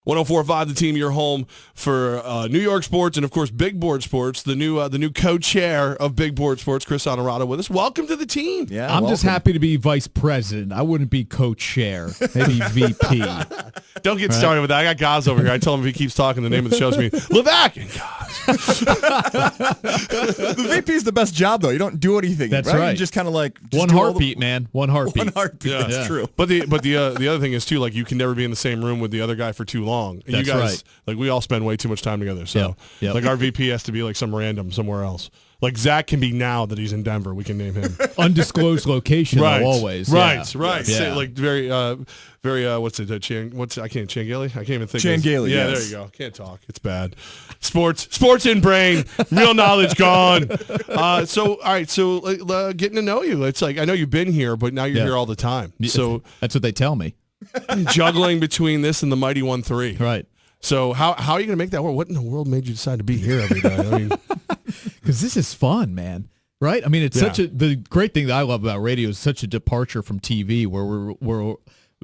104.5, the team, your home for New York sports and, of course, Big Board Sports. The new co-chair of Big Board Sports, Chris Onorato, with us. Welcome to the team. Yeah, I'm just happy to be vice president. I wouldn't be co-chair, maybe VP. Don't get started with that. I got Gaz over here. I tell him if he keeps talking, the name of the show's me. Levack. The VP is the best job, though. You don't do anything. That's right. You just kind of like one heartbeat, man. One heartbeat. One heartbeat. Yeah. That's true. But the other thing is too, like, you can never be in the same room with the other guy for too long. And That's you guys, right. like, we all spend way too much time together. So, Yep. like, our VP has to be like some random somewhere else. Like Zach can be now that he's in Denver. We can name him. Undisclosed location, Right. though, always. Right. Yeah. Right. Yeah. Say, like very. What's it? Changeli? I can't even think. Changeli, Yeah, yes. there you go. Can't talk. It's bad. Sports in brain. Real knowledge gone. So all right. So getting to know you. It's like I know you've been here, but now you're here all the time. So That's what they tell me. juggling between this and the mighty 1-3. Right. So how are you going to make that work? What in the world made you decide to be here every day? I mean, Because this is fun, man. Right? I mean, it's the great thing that I love about radio is such a departure from TV where we're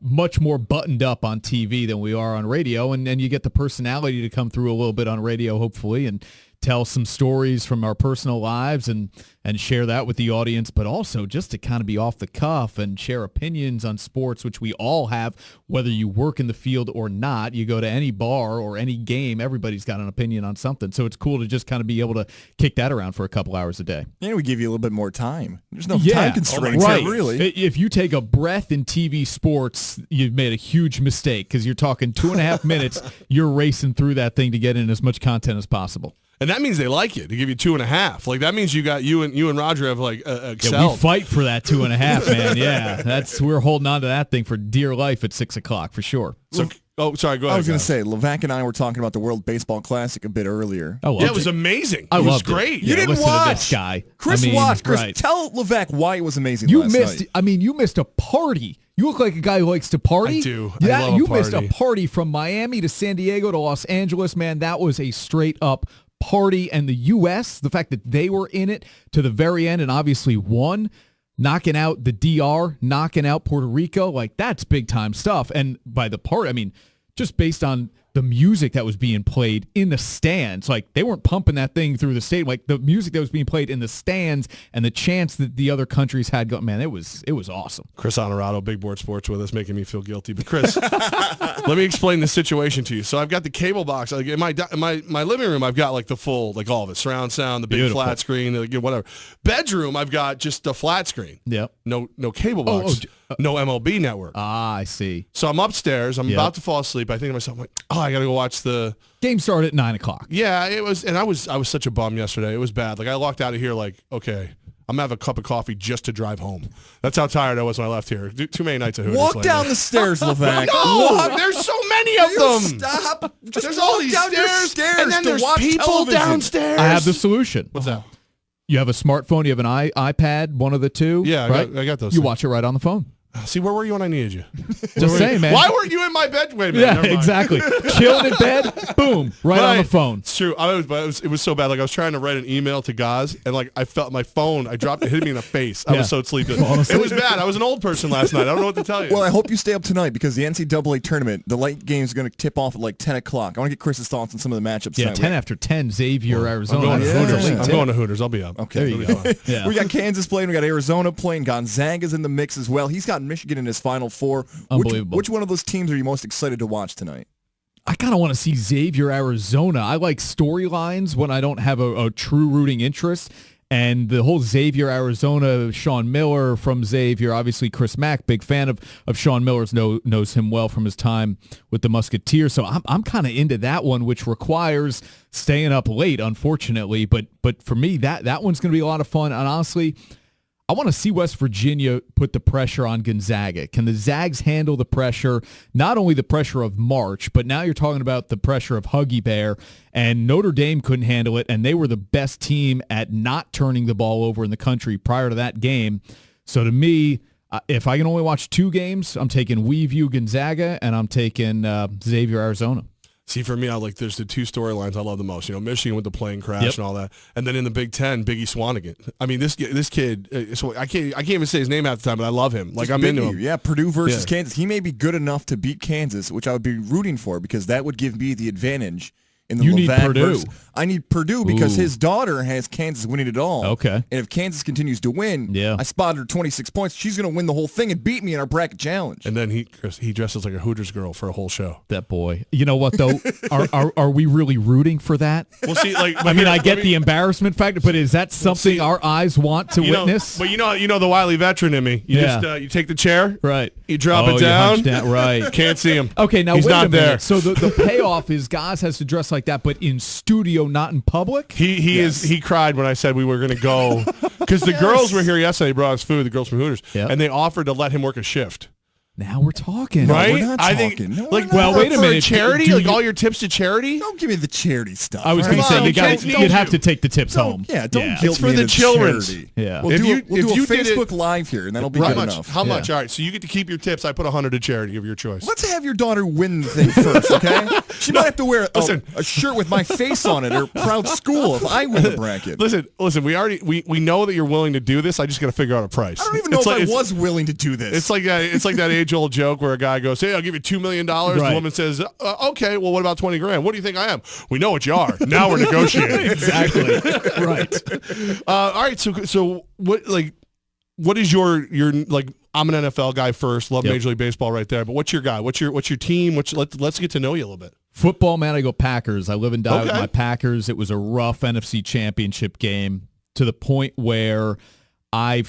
much more buttoned up on TV than we are on radio. And you get the personality to come through a little bit on radio, hopefully, and tell some stories from our personal lives and share that with the audience, but also just to kind of be off the cuff and share opinions on sports, which we all have, whether you work in the field or not. You go to any bar or any game, everybody's got an opinion on something. So it's cool to just kind of be able to kick that around for a couple hours a day. And we give you a little bit more time. There's no time constraints right. here, really. If you take a breath in TV sports, you've made a huge mistake because you're talking 2.5 minutes. You're racing through that thing to get in as much content as possible. and that means they like it. They give you 2.5. Like that means you and Rodger have like excelled. Yeah, we fight for that 2.5, man. Yeah, we're holding on to that thing for dear life at 6 o'clock for sure. So, sorry, go ahead. I was going to say, Levack and I were talking about the World Baseball Classic a bit earlier. Oh, yeah, it was amazing. I it was loved great. It. You didn't listen watch to this guy. Chris, watched. Chris, right. tell Levack why it was amazing You last missed. night. I mean, you missed a party. You look like a guy who likes to party. I do. Yeah, I love a you missed party. a party from Miami to San Diego to Los Angeles, man. That was a straight up party. And the U.S., the fact that they were in it to the very end and obviously won, knocking out the DR, knocking out Puerto Rico, like that's big time stuff. And by the party, I mean, just based on the music that was being played in the stands, like they weren't pumping that thing through the stadium, like the music that was being played in the stands and the chants that the other countries had going, man, it was awesome. Chris Onorato, Big Board Sports with us, making me feel guilty. But Chris, let me explain the situation to you. So I've got the cable box. Like in my living room, I've got like the full, like all of it, surround sound, the big Beautiful. flat screen, like, whatever. Bedroom, I've got just a flat screen. Yep. No cable box. No MLB network. Ah, I see. So I'm upstairs. I'm about to fall asleep. I think to myself, I'm like, I got to go watch the Game started at 9 o'clock. Yeah, it was, and I was such a bum yesterday. It was bad. Like I walked out of here like, okay, I'm gonna have a cup of coffee just to drive home. That's how tired I was when I left here. Too many nights at Hooters. Walk later. down the stairs, Levack. No, there's so many of them. Stop. Just There's walk all these down your stairs, and then to there's watch people television. downstairs. I have the solution. What's that? You have a smartphone, you have an iPad, one of the two. Yeah, right? I got those You things. watch it right on the phone. See, where were you when I needed you? Just saying, man. Why weren't you in my bed? Wait a minute. Yeah, never mind. exactly. Chilling in bed, boom, right on the phone. It's true. It was so bad. Like I was trying to write an email to Gaz, and like I felt my phone. I dropped it, hit me in the face. I was so sleepy. It was bad. I was an old person last night. I don't know what to tell you. Well, I hope you stay up tonight because the NCAA tournament, the late game is going to tip off at like 10 o'clock. I want to get Chris's thoughts on some of the matchups Yeah, tonight. 10 after 10, Xavier, Arizona. I'm going to Yeah. Hooters. Yeah. I'm going to Hooters. I'll be up. Okay. There you go. Yeah. We got Kansas playing. We got Arizona playing. Gonzaga's in the mix as well. He's got Michigan in his Final Four. Unbelievable. Which one of those teams are you most excited to watch tonight? I kind of want to see Xavier, Arizona. I like storylines when I don't have a true rooting interest. And the whole Xavier, Arizona, Sean Miller from Xavier, obviously Chris Mack, big fan of Sean Miller's, knows him well from his time with the Musketeers. So I'm kind of into that one, which requires staying up late, unfortunately. But for me, that one's going to be a lot of fun. And honestly, I want to see West Virginia put the pressure on Gonzaga. Can the Zags handle the pressure, not only the pressure of March, but now you're talking about the pressure of Huggy Bear, and Notre Dame couldn't handle it, and they were the best team at not turning the ball over in the country prior to that game. So to me, if I can only watch two games, I'm taking WeView Gonzaga, and I'm taking Xavier, Arizona. See, for me, there's the two storylines I love the most. Michigan with the plane crash and all that, and then in the Big Ten, Biggie Swanigan. I mean, this kid. So I can't even say his name half the time, but I love him. I'm into him. Yeah, Purdue versus Kansas. He may be good enough to beat Kansas, which I would be rooting for because that would give me the advantage. In the you Levack need Purdue. I need Purdue because his daughter has Kansas winning it all. Okay. And if Kansas continues to win, I spotted her 26 points. She's going to win the whole thing and beat me in our bracket challenge. And then he dresses like a Hooters girl for a whole show. That boy. You know what, though? Are we really rooting for that? Well, see, I get the embarrassment factor, but is that something our eyes want to witness? But you know the wily veteran in me. You just you take the chair. Right. You drop it down. Right. Can't see him. Okay, now he's wait not a minute. there. So the payoff is Gaz has to dress like that, but in studio, not in public? He cried when I said we were going to go because the girls were here yesterday. They brought us food, the girls from Hooters, and they offered to let him work a shift. Now we're talking, right? We're not I talking. think, no, wait a minute, do charity, all your tips to charity. Don't give me the charity stuff. I was going to say you'd have to take the tips home. Yeah, don't guilt it's for me the into children. charity. Yeah, we'll do a did Facebook Live here, and that'll be good enough. How much? All right, so you get to keep your tips. I put 100 to charity of your choice. Let's have your daughter win the thing first, okay? She might have to wear a shirt with my face on it or proud school if I win the bracket. Listen. We know that you're willing to do this. I just got to figure out a price. I don't even know if I was willing to do this. It's like that age-old joke where a guy goes, "Hey, I'll give you $2 million." Right. The woman says, "Okay, well, what about 20 grand? What do you think I am?" We know what you are. Now we're negotiating. Exactly. Right. All right. So what is your I'm an NFL guy first. Love Major League Baseball right there. But what's your guy? What's your team? Let's get to know you a little bit. Football, man. I go Packers. I live and die with my Packers. It was a rough NFC Championship game to the point where I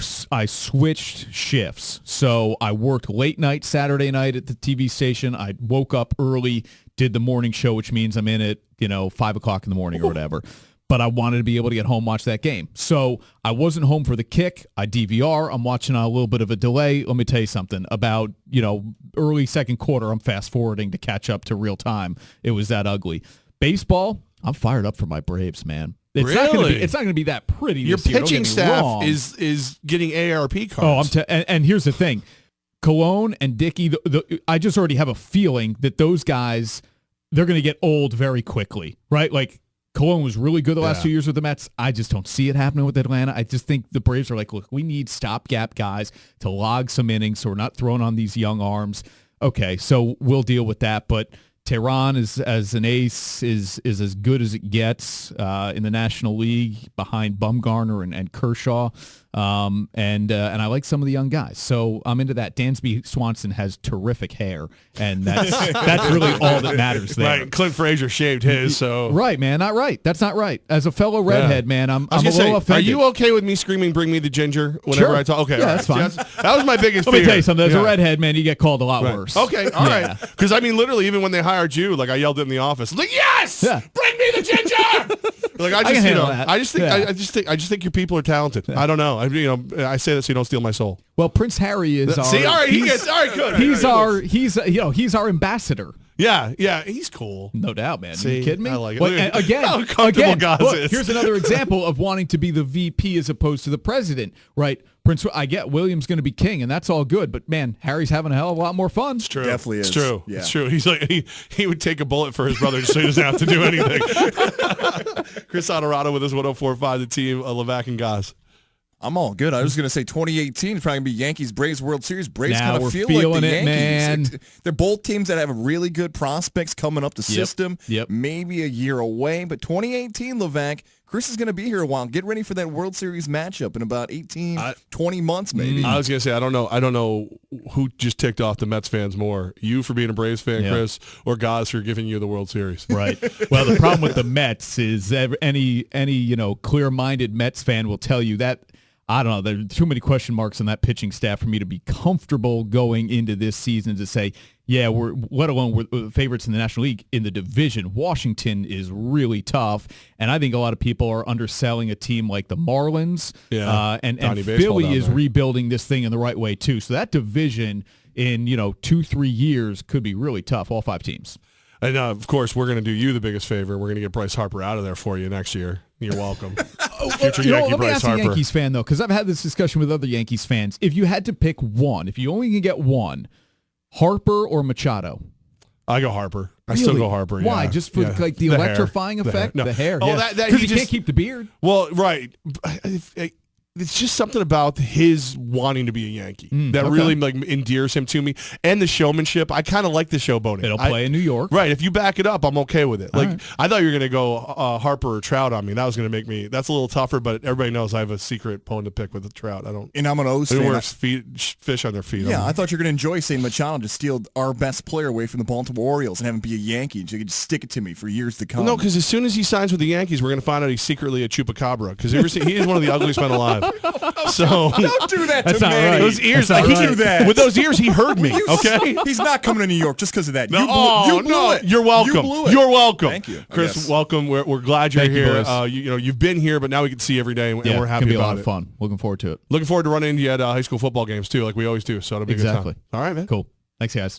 switched shifts. So I worked late night Saturday night at the TV station. I woke up early, did the morning show, which means I'm in at 5 o'clock in the morning or whatever. But I wanted to be able to get home, watch that game. So I wasn't home for the kick. I DVR. I'm watching on a little bit of a delay. Let me tell you something. About, early second quarter, I'm fast forwarding to catch up to real time. It was that ugly. Baseball, I'm fired up for my Braves, man. It's not going to be that pretty. Your this year, pitching staff is getting AARP cards. And here's the thing. Cologne and Dickey, I just already have a feeling that those guys, they're going to get old very quickly, right? Like, Cologne was really good the last 2 years with the Mets. I just don't see it happening with Atlanta. I just think the Braves are like, look, we need stopgap guys to log some innings so we're not throwing on these young arms. Okay, so we'll deal with that. But Tehran as an ace is as good as it gets in the National League behind Bumgarner and Kershaw. And I like some of the young guys. So I'm into that. Dansby Swanson has terrific hair, and that's really all that matters there. Right. Clint Frazier shaved his, so. Right, man. Not right. That's not right. As a fellow redhead, man, I'm a little offended. Are you okay with me screaming, "Bring me the ginger" whenever I talk? Okay. Yeah, that's fine. That was my biggest fear. Let me tell you something. As a redhead, man, you get called a lot worse. Okay. All right. Because, literally, even when they hired you, I yelled it in the office. Yes! Yeah. Bring me the ginger! I just think your people are talented. I don't know. I say that so you don't steal my soul. Well, Prince Harry is all right, good. He's our ambassador. Yeah, he's cool. No doubt, man. See, are you kidding me? I like it. Well, How comfortable Gaz is. Here's another example of wanting to be the VP as opposed to the president, right? I get William's going to be king, and that's all good, but man, Harry's having a hell of a lot more fun. It's true. Definitely is. It's true. Yeah. It's true. He's like he would take a bullet for his brother so he doesn't have to do anything. Chris Onorato with us, 104.5, the team, Levack and Gaz. I'm all good. I was going to say 2018 is probably going to be Yankees-Braves World Series. Braves now kind we're of feel feeling like the it, Yankees. man. They're both teams that have really good prospects coming up the system. Yep. Maybe a year away, but 2018, Levack, Chris is going to be here a while. Get ready for that World Series matchup in about 20 months, maybe. I was going to say, I don't know who just ticked off the Mets fans more, you for being a Braves fan, Chris, or Gaz for giving you the World Series. Right. Well, the problem with the Mets is any clear-minded Mets fan will tell you that, I don't know, there are too many question marks on that pitching staff for me to be comfortable going into this season to say, yeah, let alone we're favorites in the National League. In the division, Washington is really tough, and I think a lot of people are underselling a team like the Marlins. Yeah, and Philly is rebuilding this thing in the right way, too. So that division in 2-3 years could be really tough, all 5 teams. And, of course, we're going to do you the biggest favor. We're going to get Bryce Harper out of there for you next year. You're welcome. Future Yankee let me Bryce ask Harper. a Yankees fan, though, because I've had this discussion with other Yankees fans. If you had to pick one, if you only can get one, Harper or Machado? I go Harper. I still go Harper. Why? Yeah. Just for like the electrifying effect? The hair. Oh, yeah. that Because he he can't keep the beard. Well, right. It's just something about his wanting to be a Yankee that really like endears him to me, and the showmanship. I kind of like the showboating. It'll play in New York, right? If you back it up, I'm okay with it. Like I thought you were gonna go Harper or Trout on me. That was gonna make me. That's a little tougher, but everybody knows I have a secret bone to pick with the Trout. I don't. And I'm an O's They fan. wear fish on their feet. Yeah, I thought you were going to enjoy saying Machado to steal our best player away from the Baltimore Orioles and have him be a Yankee. So you could just stick it to me for years to come. Well, no, because as soon as he signs with the Yankees, we're going to find out he's secretly a chupacabra. Because he is one of the ugliest men alive. So don't do that to Manny. Right. Those ears, Don't do that. With those ears, he heard me. Okay. He's not coming to New York just because of that. You blew it. You're welcome. You blew it. You're welcome. Thank you. Chris. Welcome. We're glad you're Thank you, here. boys. You've been here, but now we can see you every day, and we're happy it's gonna be about a lot it. of fun. Looking forward to it. Looking forward to running into you at high school football games too, like we always do. So it'll be a good time. All right, man. Cool. Thanks, guys.